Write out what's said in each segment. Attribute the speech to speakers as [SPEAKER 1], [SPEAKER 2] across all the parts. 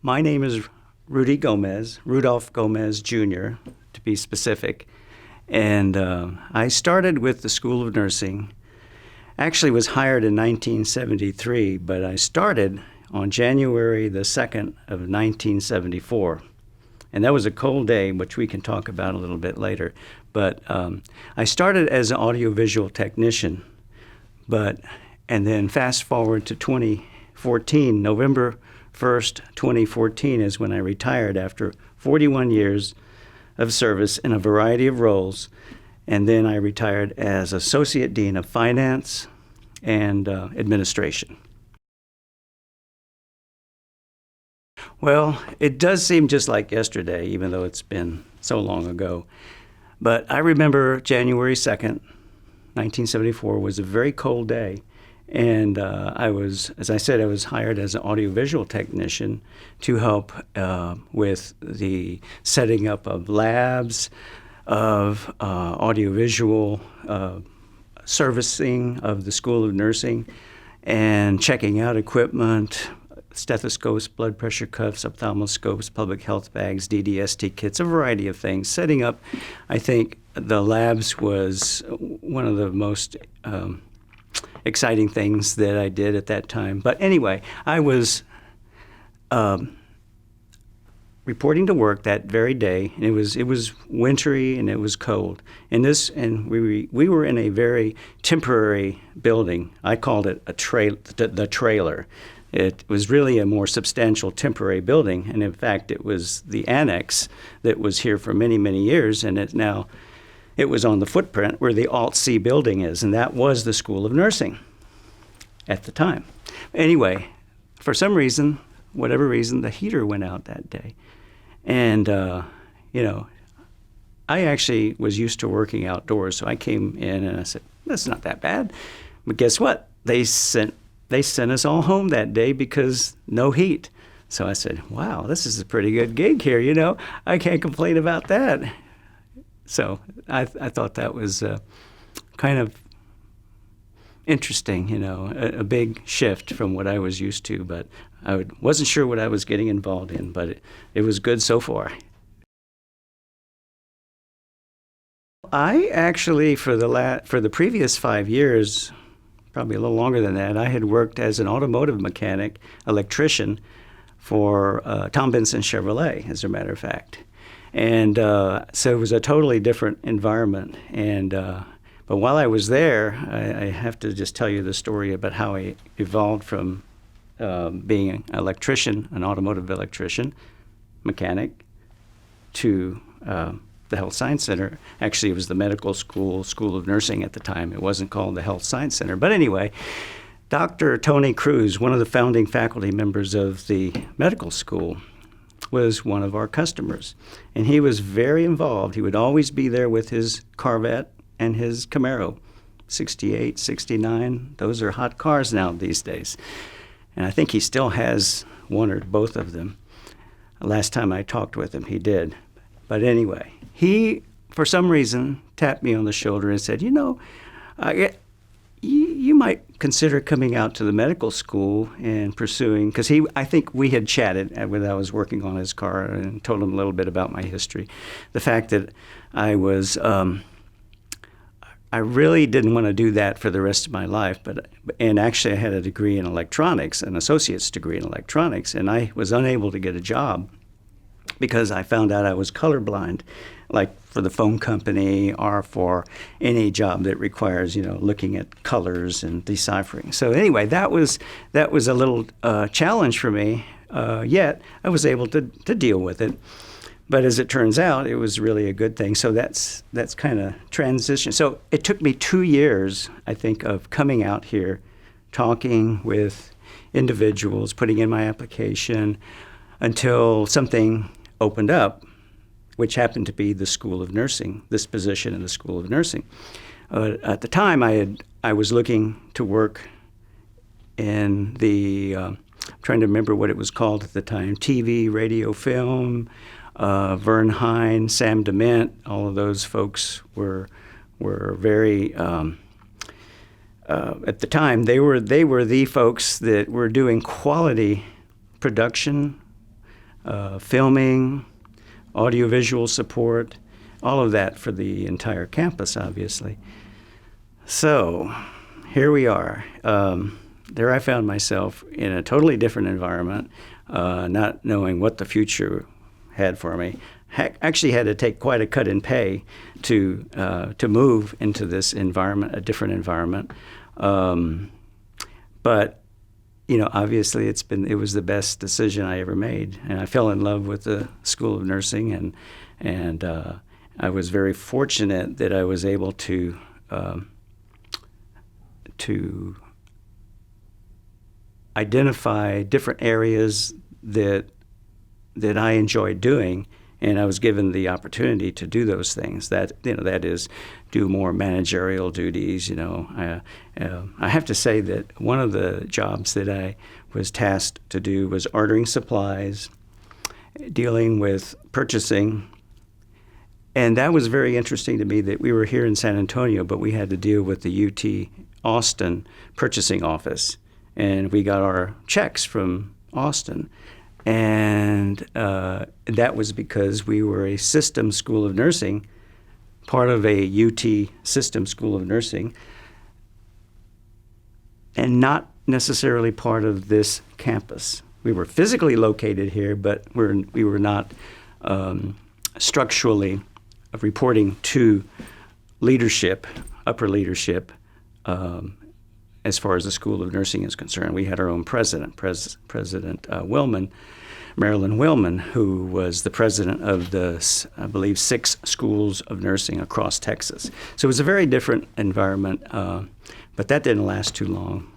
[SPEAKER 1] My name is Rudy Gomez, Rudolph Gomez Jr., to be specific. And I started with the School of Nursing. Actually was hired in 1973, but I started on January the 2nd of 1974. And that was a cold day, which we can talk about a little bit later. But I started as an audiovisual technician, and then fast forward to 2014, November 1st, 2014 is when I retired after 41 years of service in a variety of roles. And then I retired as Associate Dean of Finance and Administration. Well, it does seem just like yesterday, even though it's been so long ago. But I remember January 2nd, 1974 was a very cold day. And as I said, I was hired as an audiovisual technician to help with the setting up of labs, of audiovisual servicing of the School of Nursing, and checking out equipment, stethoscopes, blood pressure cuffs, ophthalmoscopes, public health bags, DDST kits, a variety of things. Setting up, I think, the labs was one of the most exciting things that I did at that time. But anyway, I was reporting to work that very day, and it was wintry and it was cold. And we were in a very temporary building. I called it the trailer. It was really a more substantial temporary building, and in fact, it was the annex that was here for many, many years, and it was on the footprint where the Alt-C building is, and that was the School of Nursing at the time. Anyway, for some reason, whatever reason, the heater went out that day. And, I actually was used to working outdoors, so I came in and I said, that's not that bad. But guess what? They sent us all home that day because no heat. So I said, wow, this is a pretty good gig here, I can't complain about that. So I thought that was kind of interesting, a big shift from what I was used to, but I wasn't sure what I was getting involved in, but it was good so far. I actually, for the previous 5 years, probably a little longer than that, I had worked as an automotive mechanic, electrician for Tom Benson Chevrolet, as a matter of fact. And so it was a totally different environment. And but while I was there, I have to just tell you the story about how I evolved from being an electrician, an automotive electrician, mechanic, to the Health Science Center. Actually, it was the medical school, School of Nursing at the time. It wasn't called the Health Science Center. But anyway, Dr. Tony Cruz, one of the founding faculty members of the medical school, was one of our customers. And he was very involved. He would always be there with his Corvette and his Camaro, 68, 69. Those are hot cars now these days. And I think he still has one or both of them. Last time I talked with him, he did. But anyway, he, for some reason, tapped me on the shoulder and said, you might consider coming out to the medical school and pursuing, because I think we had chatted when I was working on his car and told him a little bit about my history. The fact that I really didn't want to do that for the rest of my life, and actually I had a degree in electronics, an associate's degree in electronics, and I was unable to get a job because I found out I was colorblind, like for the phone company or for any job that requires, looking at colors and deciphering. So anyway, that was a little challenge for me, yet I was able to deal with it. But as it turns out, it was really a good thing. So that's kind of transition. So it took me 2 years, I think, of coming out here, talking with individuals, putting in my application, until something opened up, which happened to be the School of Nursing, this position in the School of Nursing. At the time, I was looking to work in the, I'm trying to remember what it was called at the time, TV, radio, film. Vern Hine, Sam DeMint, all of those folks were very, at the time, they were the folks that were doing quality production filming, audiovisual support, all of that for the entire campus, obviously. So here we are. There I found myself in a totally different environment, not knowing what the future had for me. Actually had to take quite a cut in pay to move into this environment, a different environment. But obviously it was the best decision I ever made, and I fell in love with the School of Nursing, and I was very fortunate that I was able to identify different areas that I enjoyed doing, and I was given the opportunity to do those things. That is, do more managerial duties. I have to say that one of the jobs that I was tasked to do was ordering supplies, dealing with purchasing, and that was very interesting to me. That we were here in San Antonio, but we had to deal with the UT Austin purchasing office, and we got our checks from Austin. And that was because we were a system school of nursing, part of a UT system school of nursing, and not necessarily part of this campus. We were physically located here, but we were not structurally reporting to leadership, upper leadership, as far as the School of Nursing is concerned. We had our own president, President Marilyn Willman, who was the president of the, I believe, 6 schools of nursing across Texas. So it was a very different environment, but that didn't last too long.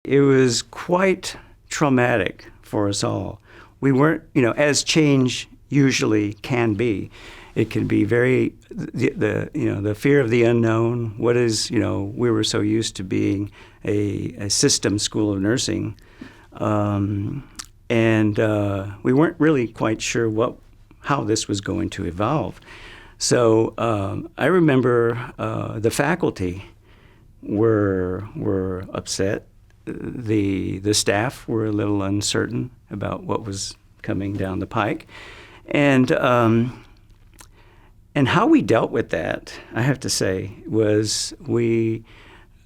[SPEAKER 1] It was quite traumatic for us all. We weren't, as change usually can be. It can be very the fear of the unknown. What is we were so used to being a system school of nursing, and we weren't really quite sure how this was going to evolve. So I remember the faculty were upset. The staff were a little uncertain about what was coming down the pike, and how we dealt with that, I have to say, was we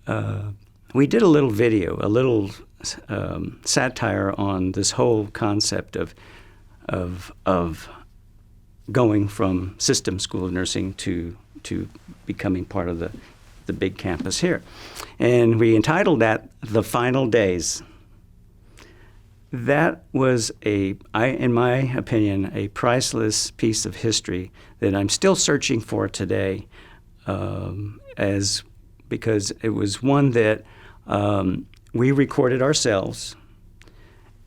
[SPEAKER 1] did a little video, a little satire on this whole concept of going from system school of nursing to becoming part of the big campus here. And we entitled that "The Final Days." That was in my opinion, a priceless piece of history that I'm still searching for today, because it was one that we recorded ourselves,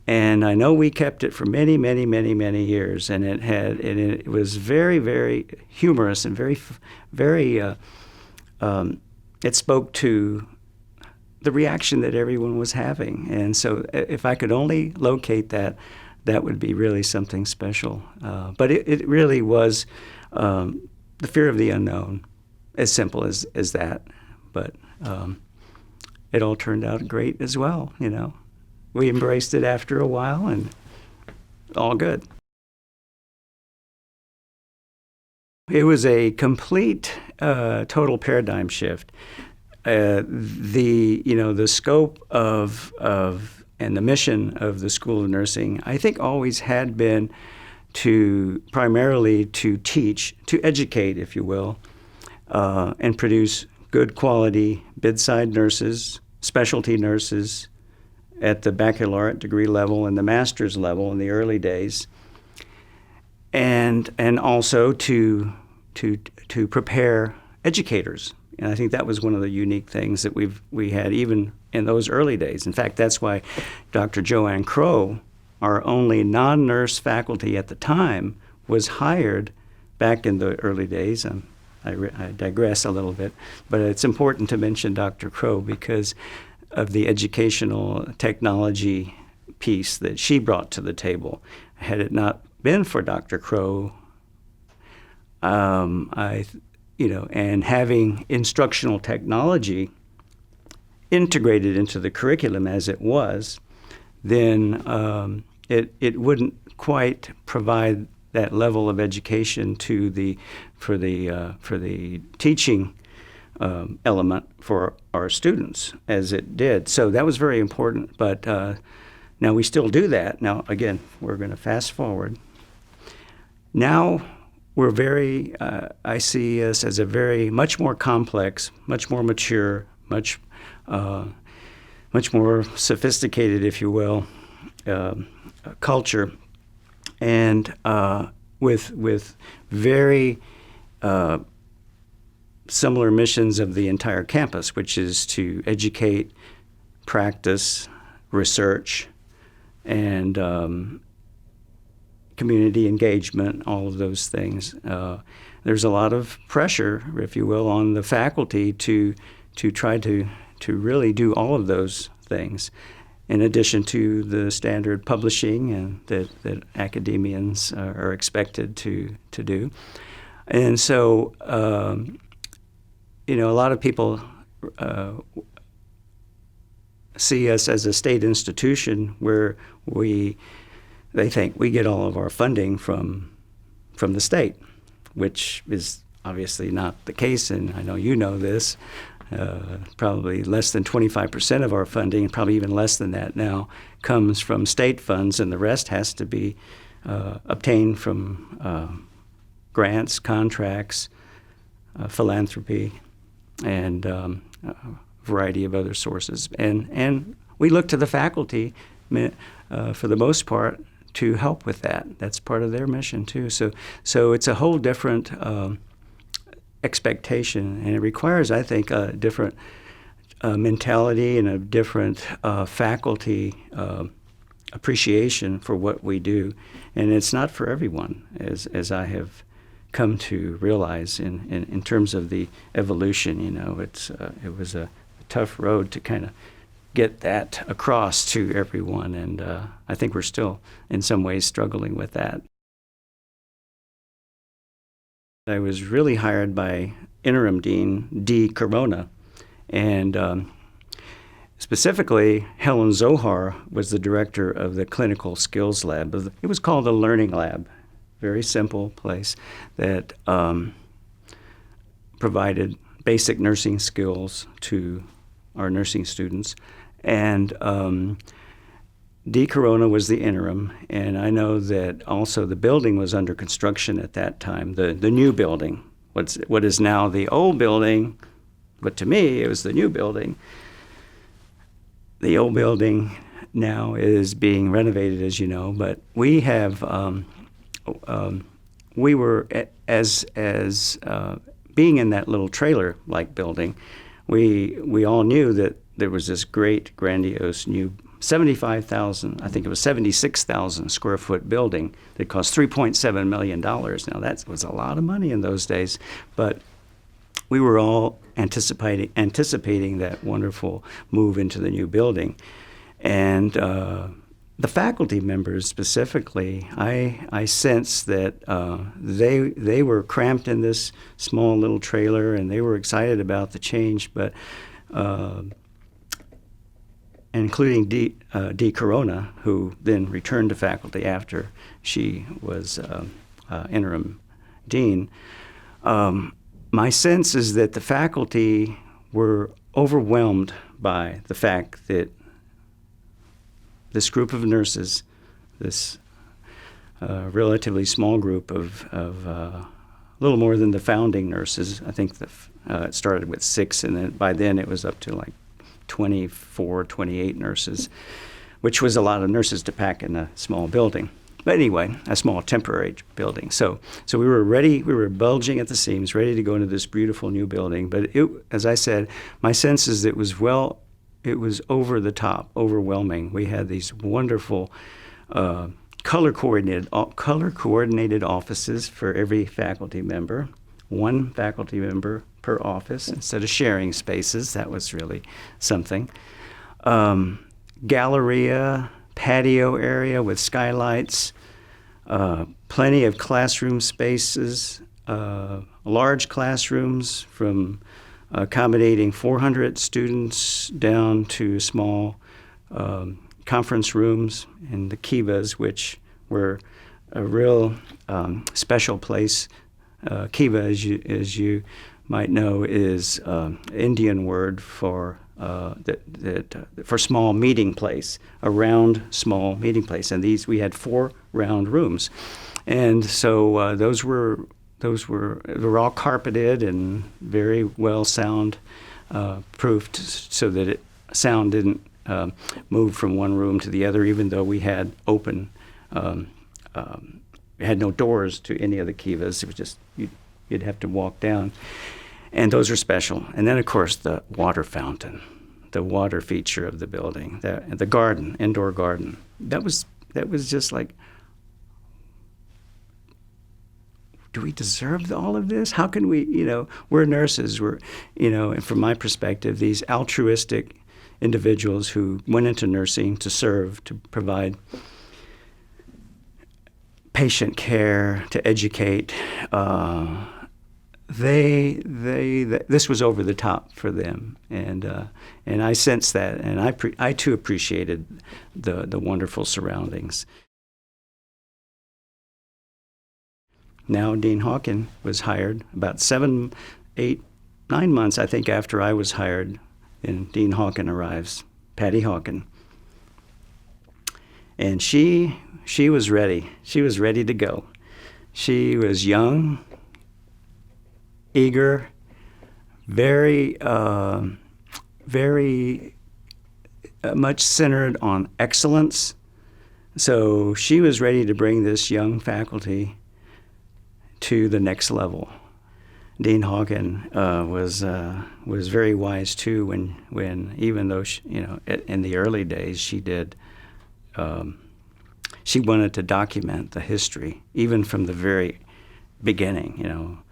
[SPEAKER 1] and I know we kept it for many, many, many, many years, and it was very, very humorous and very, very. It spoke to the reaction that everyone was having. And so if I could only locate that would be really something special. But it really was the fear of the unknown, as simple as that. But it all turned out great as well, We embraced it after a while, and all good. It was a complete, total paradigm shift. The scope of and the mission of the School of Nursing, I think, always had been primarily to teach, to educate, if you will, and produce good quality bedside nurses, specialty nurses at the baccalaureate degree level and the master's level in the early days, and also to prepare educators. And I think that was one of the unique things that we had even in those early days. In fact, that's why Dr. Joanne Crow, our only non-nurse faculty at the time, was hired back in the early days. I digress a little bit, but it's important to mention Dr. Crow because of the educational technology piece that she brought to the table. Had it not been for Dr. Crow, and having instructional technology integrated into the curriculum as it was, then it wouldn't quite provide that level of education to for the teaching element for our students as it did. So that was very important. But now we still do that. Now again, we're going to fast forward. Now we're I see us as a much more complex, much more mature, much more sophisticated, if you will, culture, and with very similar missions of the entire campus, which is to educate, practice, research, and community engagement, all of those things. There's a lot of pressure, if you will, on the faculty to try to really do all of those things, in addition to the standard publishing and that academians are expected to do. And so, a lot of people see us as a state institution where they think we get all of our funding from the state, which is obviously not the case, and I know you know this. Probably less than 25% of our funding, probably even less than that now, comes from state funds, and the rest has to be obtained from grants, contracts, philanthropy, and a variety of other sources. And we look to the faculty for the most part to help with that. That's part of their mission too. So it's a whole different expectation, and it requires, I think, a different mentality and a different faculty appreciation for what we do. And it's not for everyone, as I have come to realize in terms of the evolution. It was a tough road to kind of get that across to everyone, and I think we're still in some ways struggling with that. I was really hired by interim dean D. Corona, and specifically Helen Zohar was the director of the clinical skills lab. It was called a learning lab, very simple place that provided basic nursing skills to our nursing students. And D. Corona was the interim, and I know that also the building was under construction at that time, the new building, what is now the old building, but to me it was the new building. The old building now is being renovated, as you know, but we have, we were, as being in that little trailer-like building, we all knew that there was this great, grandiose new 75,000, I think it was 76,000 square foot building that cost $3.7 million. Now that was a lot of money in those days, but we were all anticipating that wonderful move into the new building. And the faculty members specifically, I sensed that they were cramped in this small little trailer, and they were excited about the change, but including D. Corona, who then returned to faculty after she was interim dean. My sense is that the faculty were overwhelmed by the fact that this group of nurses, this relatively small group of a little more than the founding nurses, I think it started with 6, and then by then it was up to like 24, 28 nurses, which was a lot of nurses to pack in a small building. But anyway, a small temporary building. So we were ready, we were bulging at the seams, ready to go into this beautiful new building. But as I said, my sense is it was over the top, overwhelming. We had these wonderful color-coordinated offices for every faculty member, one faculty member per office instead of sharing spaces. That was really something. Galleria, patio area with skylights, plenty of classroom spaces, large classrooms from accommodating 400 students down to small conference rooms and the kivas, which were a real special place. Kiva, as you might know, is Indian word for for small meeting place, a round small meeting place. And we had 4 round rooms, and so those were all carpeted and very well sound proofed, so that sound didn't move from one room to the other, even though we had open. We had no doors to any of the kivas. It was just you'd have to walk down. And those are special. And then, of course, the water fountain, the water feature of the building, the garden, indoor garden. That was just like, do we deserve all of this? How can we, we're nurses. We're, and from my perspective, these altruistic individuals who went into nursing to serve, to provide patient care, to educate, this was over the top for them, and I sensed that, and I too appreciated the wonderful surroundings. Now Dean Hawken was hired about 7, 8, 9 months, I think, after I was hired, and Dean Hawken arrives, Patty Hawken, and she was ready. She was ready to go. She was young, eager, very much centered on excellence. So she was ready to bring this young faculty to the next level. Dean Hawken was very wise too. When even though in the early days she did. She wanted to document the history, even from the very beginning,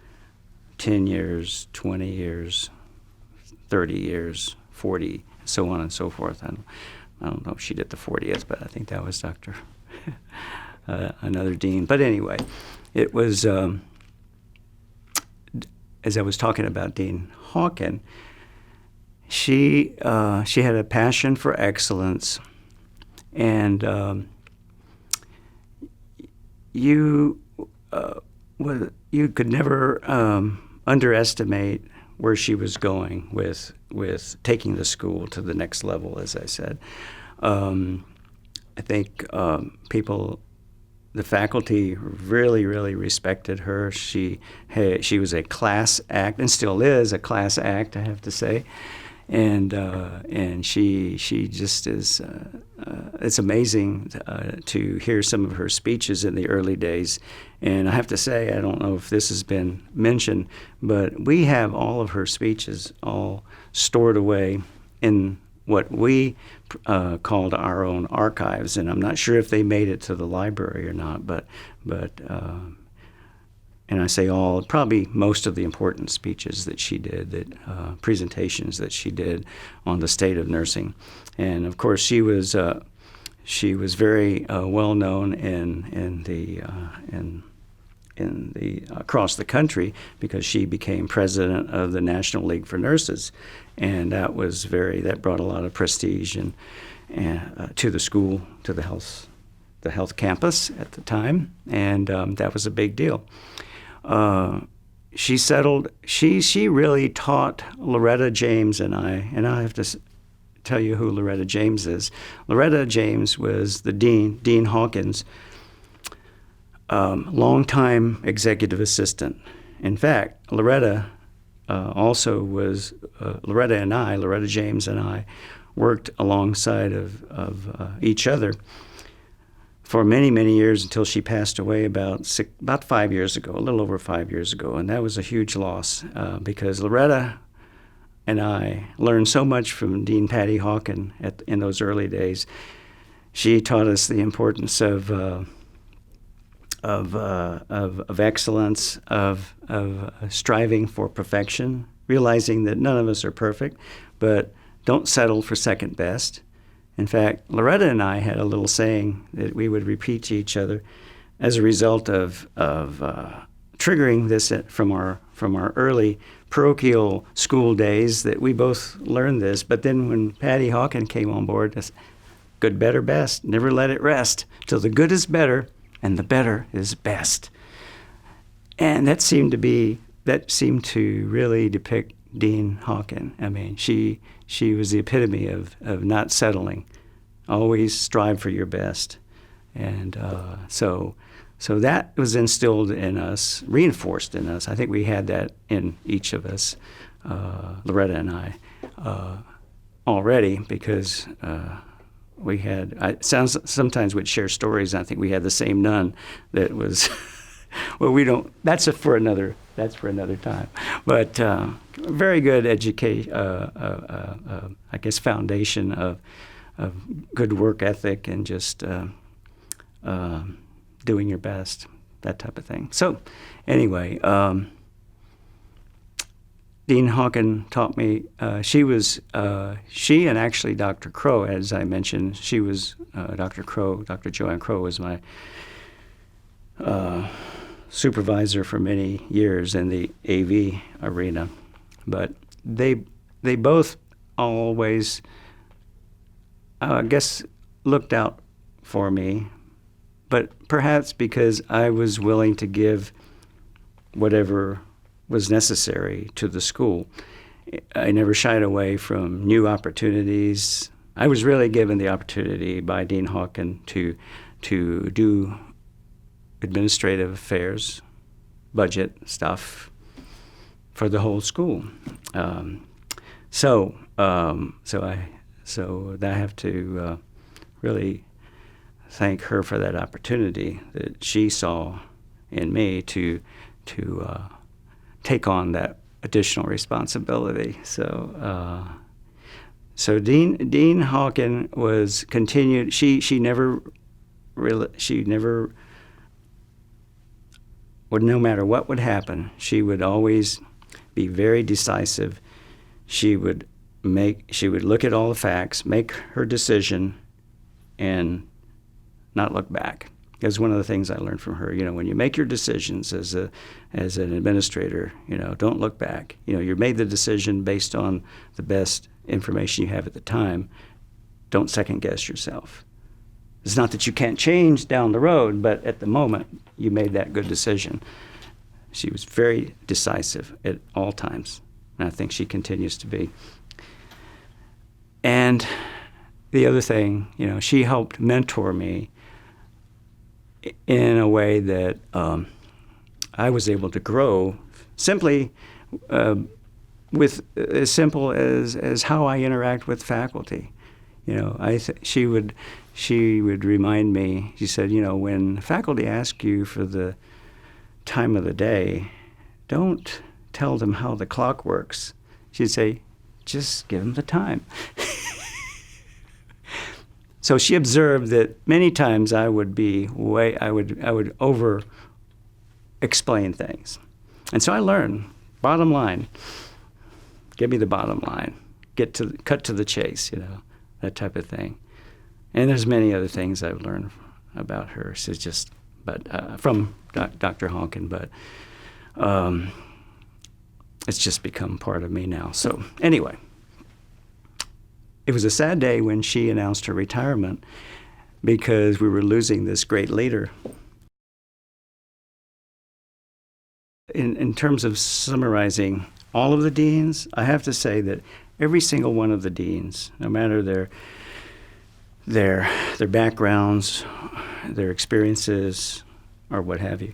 [SPEAKER 1] 10 years, 20 years, 30 years, 40, so on and so forth. I don't know if she did the 40th, but I think that was Dr. Another dean. But anyway, it was, as I was talking about Dean Hawken, she had a passion for excellence, and you could never underestimate where she was going with taking the school to the next level, as I said. I think the faculty really, really respected her. She was a class act, and still is a class act, I have to say. And she just is. It's amazing to hear some of her speeches in the early days. And I have to say, I don't know if this has been mentioned, but we have all of her speeches all stored away in what we called our own archives. And I'm not sure if they made it to the library or not, but and I say all, probably most of the important speeches that she did, presentations that she did on the state of nursing. And of course, she was very well known in the across the country, because she became president of the National League for Nurses, and that brought a lot of prestige and to the school, to the health campus at the time, and that was a big deal. She really taught Loretta James and I have to tell you who Loretta James is. Loretta James was the Dean Hawkins' longtime executive assistant. In fact, Loretta Loretta James and I worked alongside of each other for many, many years, until she passed away about 5 years ago, a little over 5 years ago. And that was a huge loss, because Loretta and I learned so much from Dean Patty Hawken in those early days. She taught us the importance of excellence, of striving for perfection, realizing that none of us are perfect, but don't settle for second best. In fact, Loretta and I had a little saying that we would repeat to each other as a result of triggering this from our early parochial school days, that we both learned this. But then when Patty Hawken came on board, Good, better, best. Never let it rest till the good is better and the better is best. And that seemed to really depict Dean Hawken. I mean, she was the epitome of not settling. Always strive for your best. And so that was instilled in us, reinforced in us. I think we had that in each of us, Loretta and I, already, because we had, sometimes we'd share stories, and I think we had the same nun that was, well, we don't, that's for another time. But very good education, I guess, foundation of good work ethic and just doing your best, that type of thing. So anyway, Dean Hawken taught me, she and actually Dr. Crow, as I mentioned, she was, Dr. Joanne Crow was my supervisor for many years in the AV arena. But they both always, I guess, looked out for me, but perhaps because I was willing to give whatever was necessary to the school. I never shied away from new opportunities. I was really given the opportunity by Dean Hawken to do administrative affairs, budget stuff for the whole school. So I have to really thank her for that opportunity that she saw in me to take on that additional responsibility. So Dean Hawken was continued. She never would, no matter what would happen, she would always be very decisive. She would look at all the facts, make her decision, and not look back. That's one of the things I learned from her. When you make your decisions as an administrator, don't look back. You made the decision based on the best information you have at the time. Don't second guess yourself. It's not that you can't change down the road, but at the moment, you made that good decision. She was very decisive at all times, and I think she continues to be. And the other thing, she helped mentor me in a way that I was able to grow simply with as simple as how I interact with faculty. She would remind me. She said, when faculty ask you for the time of the day, don't tell them how the clock works. She'd say, just give them the time. So she observed that many times I would over explain things. And so I learned, bottom line, give me the bottom line, cut to the chase, that type of thing. And there's many other things I've learned about her. So from Dr. Hawken, but it's just become part of me now. So anyway, it was a sad day when she announced her retirement because we were losing this great leader. In terms of summarizing all of the deans, I have to say that every single one of the deans, no matter their backgrounds, their experiences, or what have you,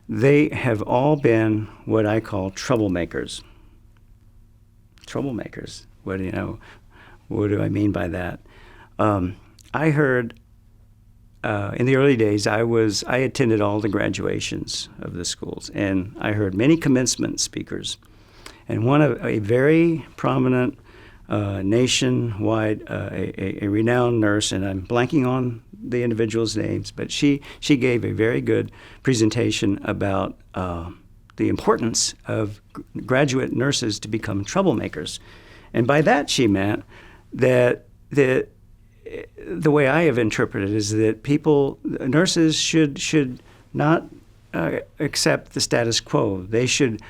[SPEAKER 1] they have all been what I call troublemakers. Troublemakers. What do I mean by that? I heard in the early days, I attended all the graduations of the schools, and I heard many commencement speakers. And one of a very prominent nationwide, a renowned nurse, and I'm blanking on the individuals' names, but she gave a very good presentation about the importance of graduate nurses to become troublemakers. And by that she meant that the way I have interpreted it is that nurses should not accept the status quo. They should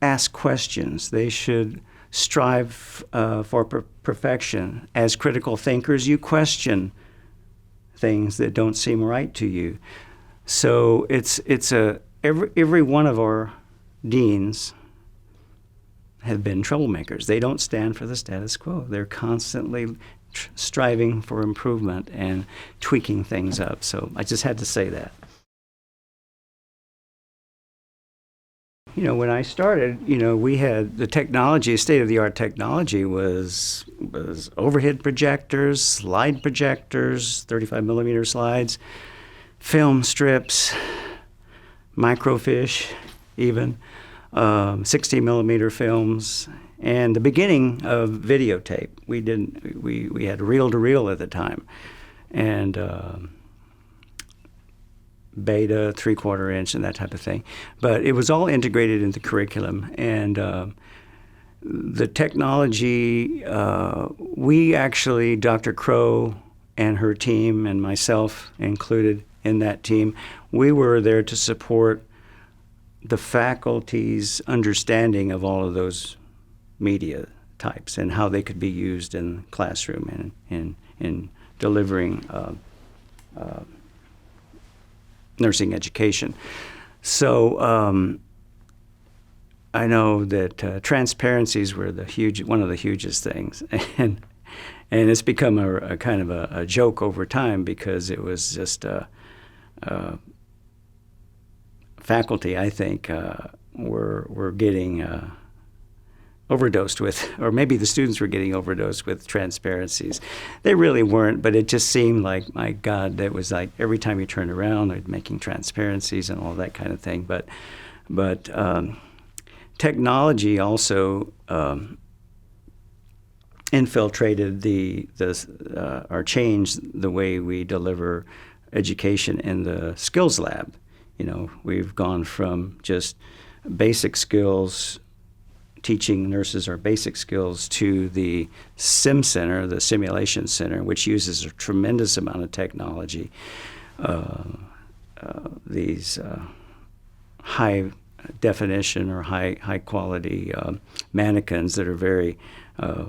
[SPEAKER 1] ask questions. They should strive for perfection. As critical thinkers, you question things that don't seem right to you. So every one of our deans have been troublemakers. They don't stand for the status quo. They're constantly striving for improvement and tweaking things up. So I just had to say that. When I started, we had the technology, state-of-the-art technology was overhead projectors, slide projectors, 35 millimeter slides, film strips, microfiche even, 60 millimeter films, and the beginning of videotape. We had reel-to-reel at the time, and beta, 3/4 inch, and that type of thing. But it was all integrated into the curriculum. And the technology, we actually, Dr. Crow and her team, and myself included in that team, we were there to support the faculty's understanding of all of those media types and how they could be used in the classroom and in delivering nursing education. So I know that transparencies were one of the hugest things, and it's become a kind of a joke over time, because it was just faculty, I think, were getting overdosed with, or maybe the students were getting overdosed with transparencies. They really weren't, but it just seemed like, my God, that was like every time you turned around, they're making transparencies and all that kind of thing. But technology also infiltrated or changed the way we deliver education in the skills lab. We've gone from just basic skills, teaching nurses our basic skills, to the SIM Center, the Simulation Center, which uses a tremendous amount of technology. These high definition or high quality mannequins that are very, I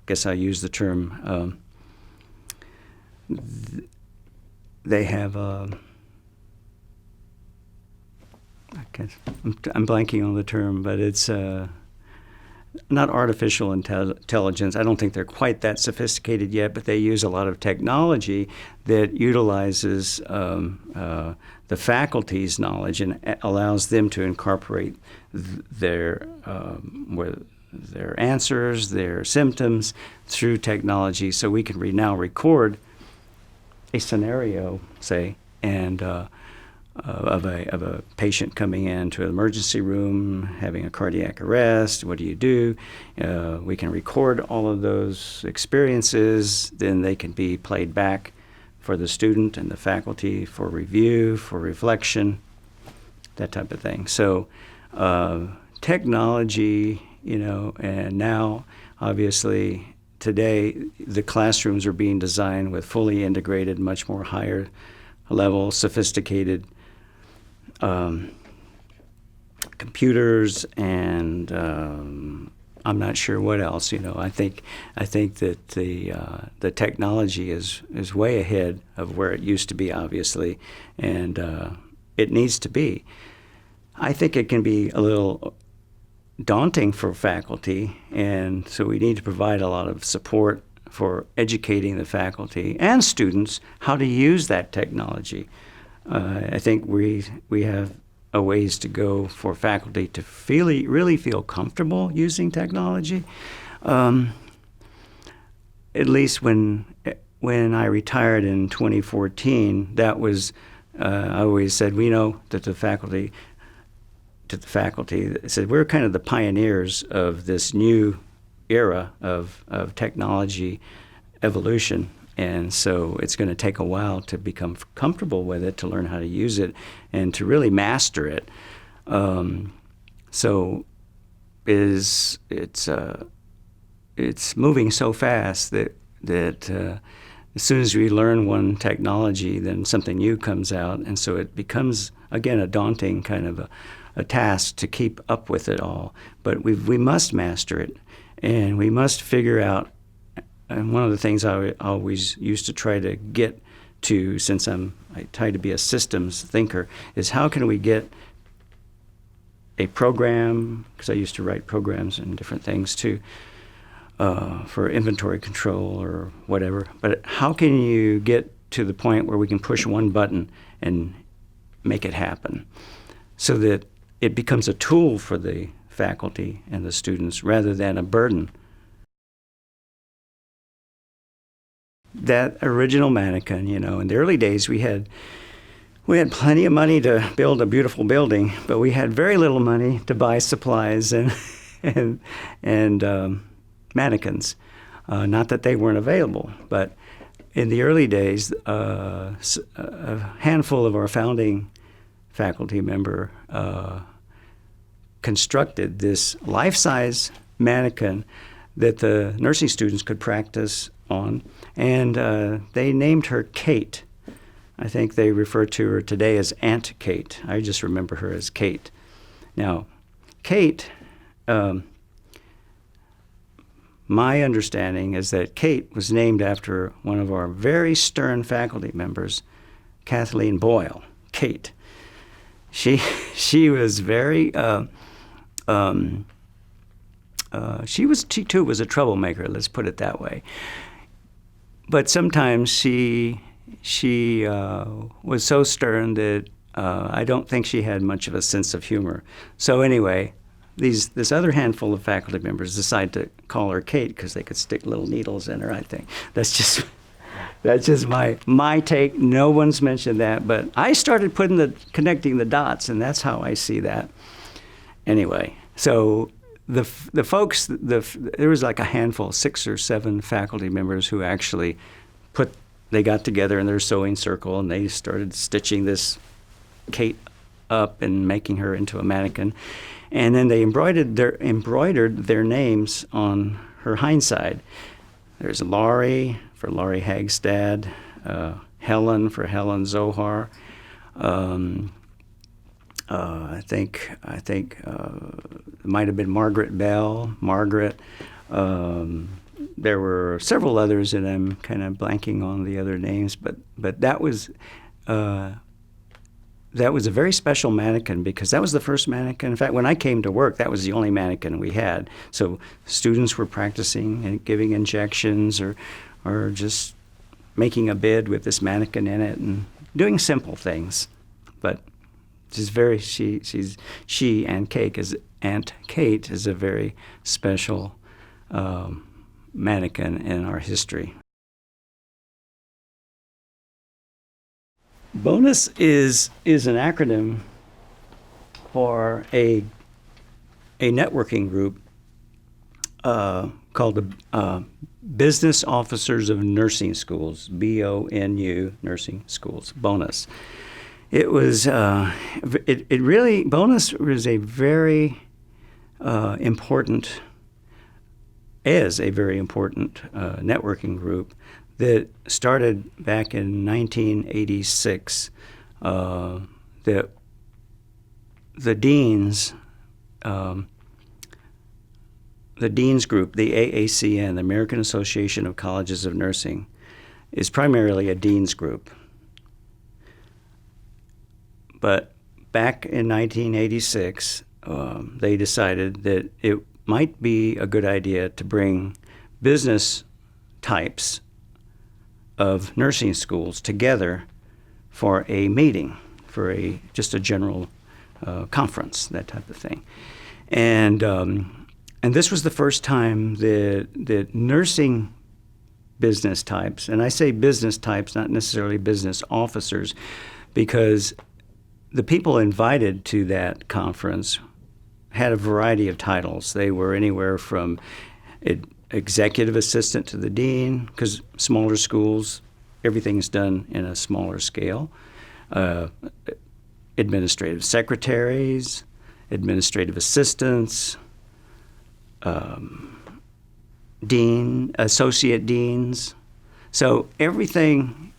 [SPEAKER 1] guess I'll use the term, they have I'm blanking on the term, but it's not artificial intelligence. I don't think they're quite that sophisticated yet, but they use a lot of technology that utilizes the faculty's knowledge and allows them to incorporate their answers, their symptoms through technology. So we can now record a scenario, say, and of a patient coming into an emergency room having a cardiac arrest. What do you do? We can record all of those experiences. Then they can be played back for the student and the faculty for review, for reflection, that type of thing. So technology, and now obviously today the classrooms are being designed with fully integrated, much more higher level, sophisticated computers, and I'm not sure what else. I think that the technology is way ahead of where it used to be, obviously, and it needs to be. I think it can be a little daunting for faculty, and so we need to provide a lot of support for educating the faculty and students how to use that technology. I think we have a ways to go for faculty to really feel comfortable using technology. At least when I retired in 2014, that was I always said, we know that the faculty said we're kind of the pioneers of this new era of technology evolution. And so it's going to take a while to become comfortable with it, to learn how to use it, and to really master it. So it's moving so fast that as soon as we learn one technology, then something new comes out, and so it becomes, again, a daunting kind of a task to keep up with it all. But we must master it, and we must figure out and one of the things I always used to try to get to, since I try to be a systems thinker, is how can we get a program, because I used to write programs and different things too, for inventory control or whatever. But how can you get to the point where we can push one button and make it happen so that it becomes a tool for the faculty and the students rather than a burden? That original mannequin, in the early days we had plenty of money to build a beautiful building, but we had very little money to buy supplies and mannequins. Not that they weren't available, but in the early days, a handful of our founding faculty member constructed this life-size mannequin that the nursing students could practice on, and they named her Kate. I think they refer to her today as Aunt Kate. I just remember her as Kate. Now, Kate, my understanding is that Kate was named after one of our very stern faculty members, Kathleen Boyle. Kate. She was very she too was a troublemaker. Let's put it that way. But sometimes she was so stern that I don't think she had much of a sense of humor. So anyway, this other handful of faculty members decided to call her Kate because they could stick little needles in her. I think that's just my take. No one's mentioned that, but I started connecting the dots, and that's how I see that. Anyway, so the folks, there was like a handful, 6 or 7 faculty members who actually they got together in their sewing circle and they started stitching this Kate up and making her into a mannequin. And then they embroidered their names on her hindside. There's Laurie for Laurie Hagstad, Helen for Helen Zohar. I think it might have been Margaret Bell, Margaret. There were several others, and I'm kind of blanking on the other names. But that was a very special mannequin because that was the first mannequin. In fact, when I came to work, that was the only mannequin we had. So students were practicing and giving injections or just making a bed with this mannequin in it and doing simple things. But she Aunt Kate is a very special mannequin in our history. BONUS is an acronym for a networking group called the Business Officers of Nursing Schools, BONU, Nursing Schools, BONUS. It was BONUS was a very important networking group that started back in 1986. The deans group, the AACN, the American Association of Colleges of Nursing, is primarily a deans group. But back in 1986, they decided that it might be a good idea to bring business types of nursing schools together for a meeting, for just a general conference, that type of thing. And this was the first time that nursing business types, and I say business types, not necessarily business officers, because the people invited to that conference had a variety of titles. They were anywhere from executive assistant to the dean, because smaller schools, everything's done in a smaller scale. Administrative secretaries, administrative assistants, dean, associate deans. So everything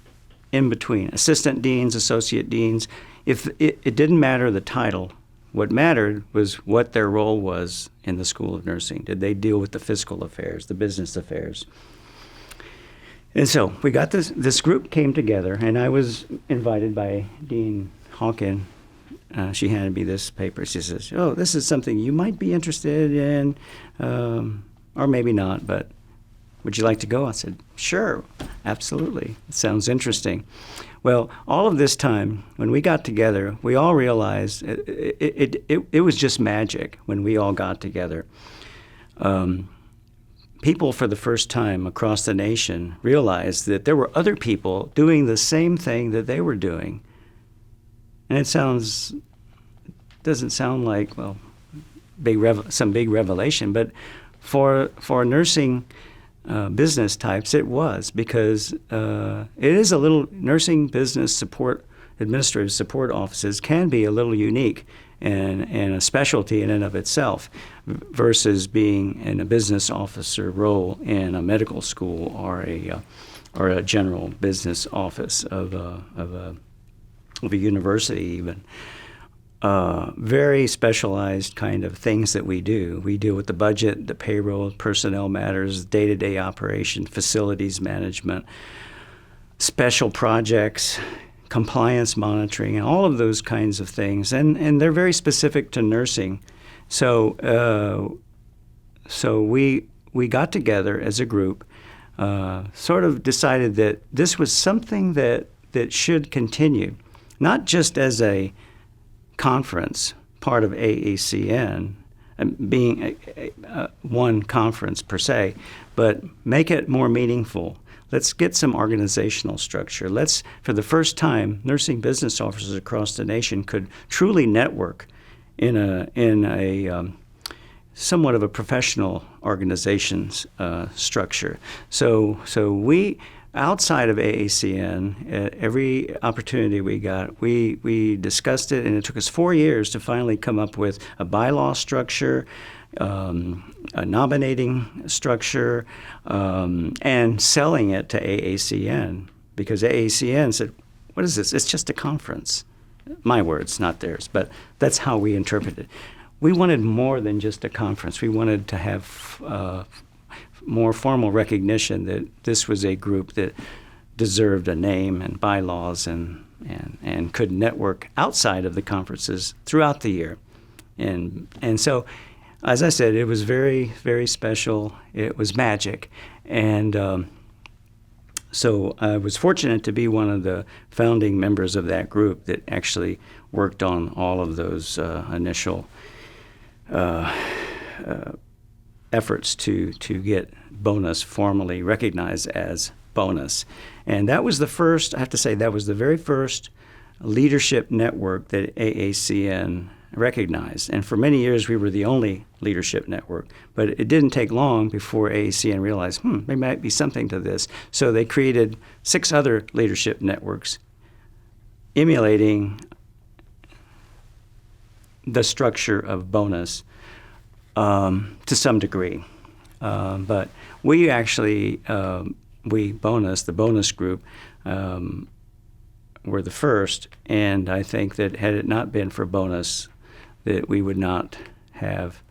[SPEAKER 1] in between, assistant deans, associate deans. If it didn't matter the title, what mattered was what their role was in the School of Nursing. Did they deal with the fiscal affairs, the business affairs? And so we got this group came together, and I was invited by Dean Hawken. She handed me this paper. She says, "Oh, this is something you might be interested in, or maybe not, but would you like to go?" I said, "Sure, absolutely. It sounds interesting." Well, all of this time, when we got together, we all realized it was just magic when we all got together. People for the first time across the nation realized that there were other people doing the same thing that they were doing. And doesn't sound like, well, some big revelation, but for nursing business types, it was, because it is a little, nursing business support, administrative support offices can be a little unique and a specialty in and of itself versus being in a business officer role in a medical school or a general business office of a university even. Very specialized kind of things that we do. We deal with the budget, the payroll, personnel matters, day-to-day operation, facilities management, special projects, compliance monitoring, and all of those kinds of things. And they're very specific to nursing. So we got together as a group, sort of decided that this was something that should continue, not just as a conference, part of AACN, being one conference per se, but make it more meaningful. Let's get some organizational structure. For the first time, nursing business officers across the nation could truly network in a somewhat of a professional organizations structure. So we, outside of AACN, at every opportunity we got, we discussed it, and it took us 4 years to finally come up with a bylaw structure, a nominating structure, and selling it to AACN, because AACN said, "What is this? It's just a conference." My words, not theirs, but that's how we interpret it. We wanted more than just a conference. We wanted to have more formal recognition that this was a group that deserved a name and bylaws and could network outside of the conferences throughout the year. And so, as I said, it was very, very special. It was magic. And so I was fortunate to be one of the founding members of that group that actually worked on all of those initial efforts to get bonus formally recognized as bonus. And that was the first, I have to say, that was the very first leadership network that AACN recognized. And for many years, we were the only leadership network. But it didn't take long before AACN realized, there might be something to this. So they created 6 other leadership networks, emulating the structure of bonus to some degree. But we actually, the bonus group, were the first, and I think that had it not been for bonus, that we would not have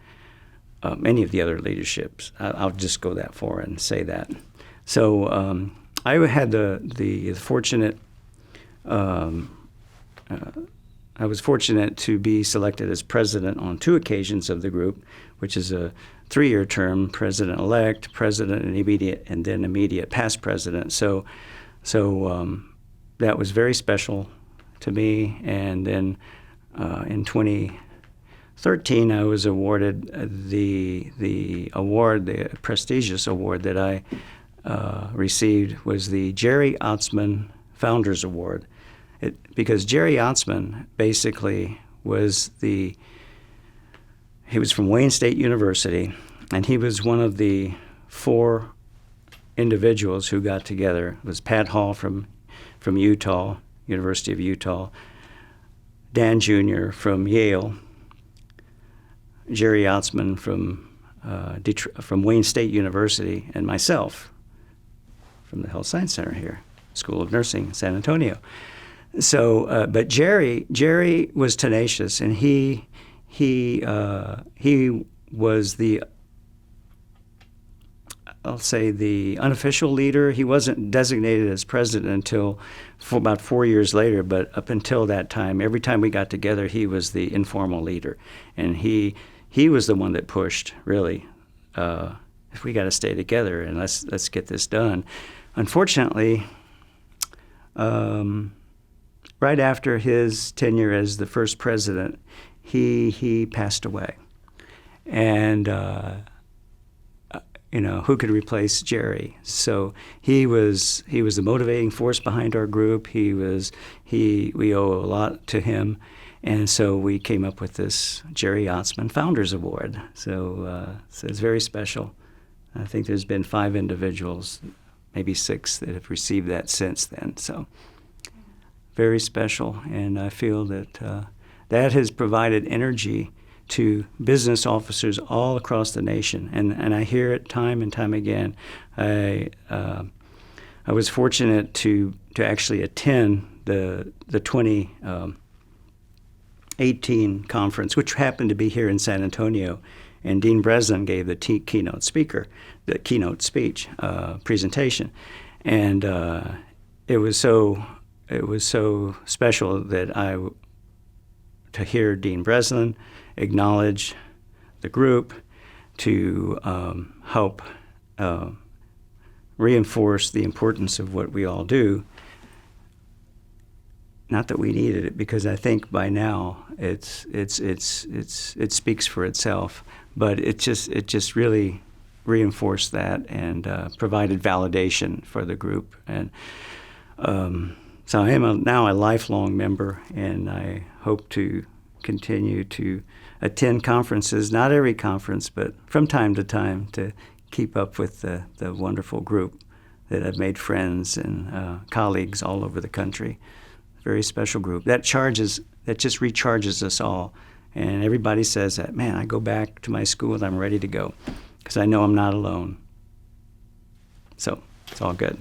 [SPEAKER 1] any of the other leaderships. I'll just go that far and say that. So I had the fortunate, I was fortunate to be selected as president on 2 occasions of the group, which is a 3-year term, president-elect, president and then immediate past president. So that was very special to me. And then in 2013, I was awarded the award, the prestigious award that I received was the Jerry Otzman Founders Award. Because Jerry Otzman basically he was from Wayne State University, and he was one of the 4 individuals who got together. It was Pat Hall from Utah, University of Utah, Dan Jr. from Yale, Jerry Otzman from Wayne State University, and myself from the Health Science Center here, School of Nursing in San Antonio. So, but Jerry was tenacious, and he was I'll say, the unofficial leader. He wasn't designated as president until for about 4 years later, but up until that time, every time we got together, he was the informal leader. And he was the one that pushed, really, if we got to stay together and let's get this done. Unfortunately, right after his tenure as the first president, he passed away. And who could replace Jerry? So he was the motivating force behind our group. We owe a lot to him, and so we came up with this Jerry Otzman Founders Award. So it's very special. I think there's been 5 individuals, maybe 6, that have received that since then. So very special, and I feel that that has provided energy to business officers all across the nation, and I hear it time and time again. I was fortunate to actually attend the 2018 conference, which happened to be here in San Antonio, and Dean Breslin gave the keynote speech presentation, and it was so special that to hear Dean Breslin acknowledge the group, to help reinforce the importance of what we all do. Not that we needed it, because I think by now it speaks for itself. But it just really reinforced that and provided validation for the group. And so I am now a lifelong member, and I hope to continue to attend conferences, not every conference, but from time to time, to keep up with the wonderful group that I've made friends and colleagues all over the country. Very special group. That just recharges us all. And everybody says that, man, I go back to my school and I'm ready to go, because I know I'm not alone. So it's all good.